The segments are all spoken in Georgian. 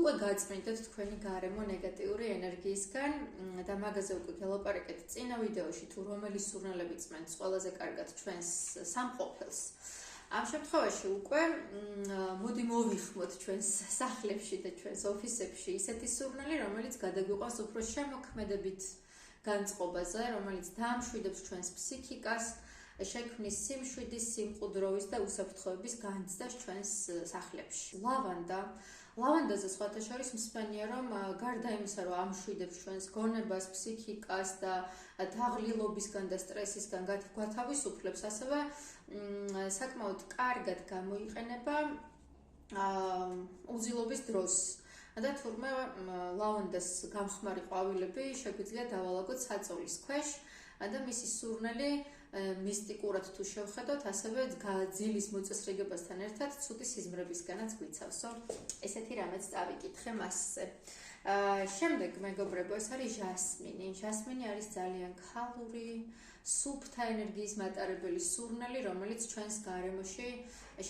უკვე გაწმინდეთ თქვენი გარემო ნეგატიური ენერგიისგან და მაგაზე უკვე გელაპარაკეთ წინა ვიდეოში თუ რომელი სურნელები წმენთ ყველაზე კარგად ჩვენს სამყოფელს. Ამ შემთხვევაში უკვე მოდი მოვიხმოთ ჩვენს სახლებში და ჩვენს ოფისებში ისეთი სურნელი, რომელიც გადაგვიყვანს უფრო შემოქმედებით განწყობაზე, რომელიც დაამშვიდებს ჩვენს ფსიქიკას, შექმნის სიმშვიდის, სიმყუდროვის და უსაფრთხოების განცდას ჩვენს სახლებში. ლავანდაზე სხვათა შორის მსმენია, რომ გარდა იმისა, რომ ამშვიდებს ჩვენს გონებას, ფსიქიკას და დაღლილობისგან და სტრესისგან გვათავისუფლებს, ასევე საკმაოდ კარგად გამოიყენება უძილობის დროს. და თურმე ლავანდას გამხმარი ყვავილები შეგვიძლია დავალაგოთ საწოლის ქვეშ და მისი სურნელი მისტიკურად თუ შევხედოთ, ასევე ძილის მოწესრიგებასთან ერთად ცუდი სიზმრებისგანაც გვიცავსო. ესეთი რამეც წავიკითხე მასზე. შემდეგ მეგობრებო, ეს არის ჟასმინი. ჟასმინი არის ძალიან ქალური, სუფთა ენერგიის მატარებელი სურნელი, რომელიც ჩვენს გარემოში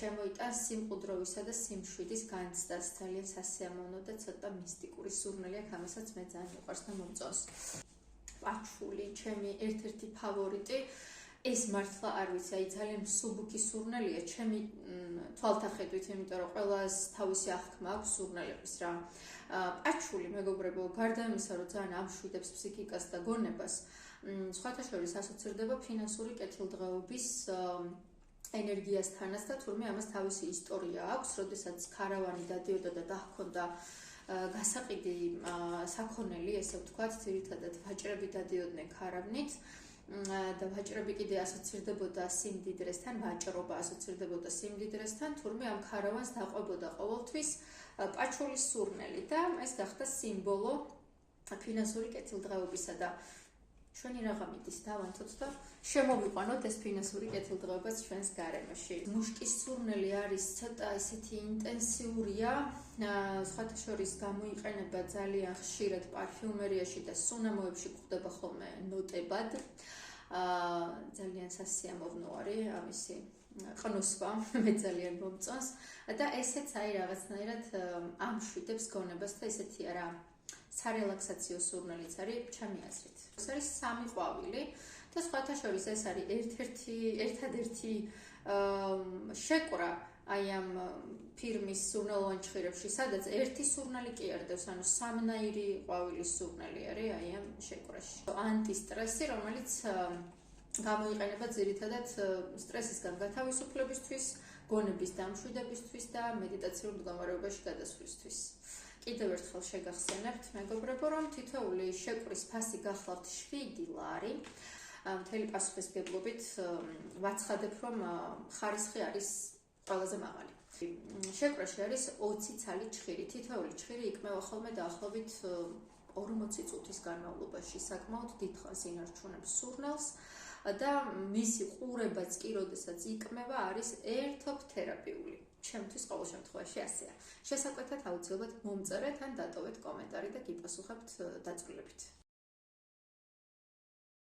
შემოიტანს სიმყუდროვისა და სიმშვიდის განცდას. ძალიან სასიამოვნო და ცოტა მისტიკური სურნელი აქვს, ამასაც მე ძალიან მიყვარს და მომწონს. პაჩული, ჩემი ერთ-ერთი ფავორიტი. ეს მართლა არ ვიცი, აი ძალიან მსუბუქი სურნელია ჩემი თვალთახედვით, იმიტომ რომ ყველას თავისი აღქმა აქვს სურნელების რა. პაჩული მეგობრებო, გარდა იმისა, რომ ძალიან ამშვიდებს ფსიქიკას და გონებას, სხვათა შორის ასოცირდება ფინანსური კეთილდღეობის ენერგიასთანაც და თურმე ამას თავისი ისტორია აქვს, როდესაც ქარავანი დადიოდა და დაჰქონდა გასაყიდი საქონელი, ესე ვთქვათ, ძირითადად ვაჭრები დადიოდნენ ქარავნით. და ვაჭრები კიდე ასოცირდებოდა სიმდიდრესთან, ვაჭრობა ასოცირდებოდა სიმდიდრესთან, თურმე ამ ქარავანს დაყვებოდა ყოველთვის პაჩულის სურნელი და ეს გახდა სიმბოლო ფინანსური კეთილდღეობისა და ჩვენი რაღა მიდის დავანთოთ და შემოვიყვანოთ ეს ფინანსური კეთილდღეობაც ჩვენს გარემოში. მუშკის სურნელი არის ცოტა ისეთი ინტენსიურია, სხვათა შორის გამოიყენება ძალიან ხშირად პარფიუმერიაში და სუნამოებში გვხვდება ხოლმე ნოტებად. ძალიან სასიამოვნო არის ამისი ყნოსვა, მე ძალიან მომწონს და ესეც აი რაღაცნაირად ამშვიდებს გონებას და ესეთია რა. სარელაქსაციო სურნელიც არის ჩემი აზრით. ეს არის სამი ყვავილი და სხვათა შორის ეს არის ერთადერთი შეკვრა აი ამ ფირმის სურნელოვან ჭხირებში, სადაც ერთი სურნელი კი არდევს, ანუ სამნაირი ყვავილის სურნელი არის აი ამ შეკვრაში. ანტისტრესი, რომელიც გამოიყენება ძირითადად სტრესისგან გათავისუფლებისთვის, გონების დამშვიდებისთვის და მედიტაციურ მდგომარეობაში გადასვლისთვის. კიდევ ერთხელ შეგახსენებთ, მეგობრებო, რომ თითოეული შეკვრის ფასი გახლავთ 7 ლარი. მთელი პასუხისმგებლობით ვაცხადებ, რომ ხარისხი არის ყველაზე მაღალი. შეკვრაში არის 20 ცალი ჭხირი. თითოეული ჭხირი იკმევა ხოლმე დაახლოებით 40 წუთის განმავლობაში. საკმაოდ დიდხანს ინარჩუნებს სურნელს და მისი ყურებაც კი, როდესაც იკმევა, არის ერთობ თერაპიული. ჩემთვის ყოველ შემთხვევაში ასეა. შესაკვეთად აუცილებლად მომწერეთ ან დატოვეთ კომენტარი და გიპასუხებთ დაწვრილებით.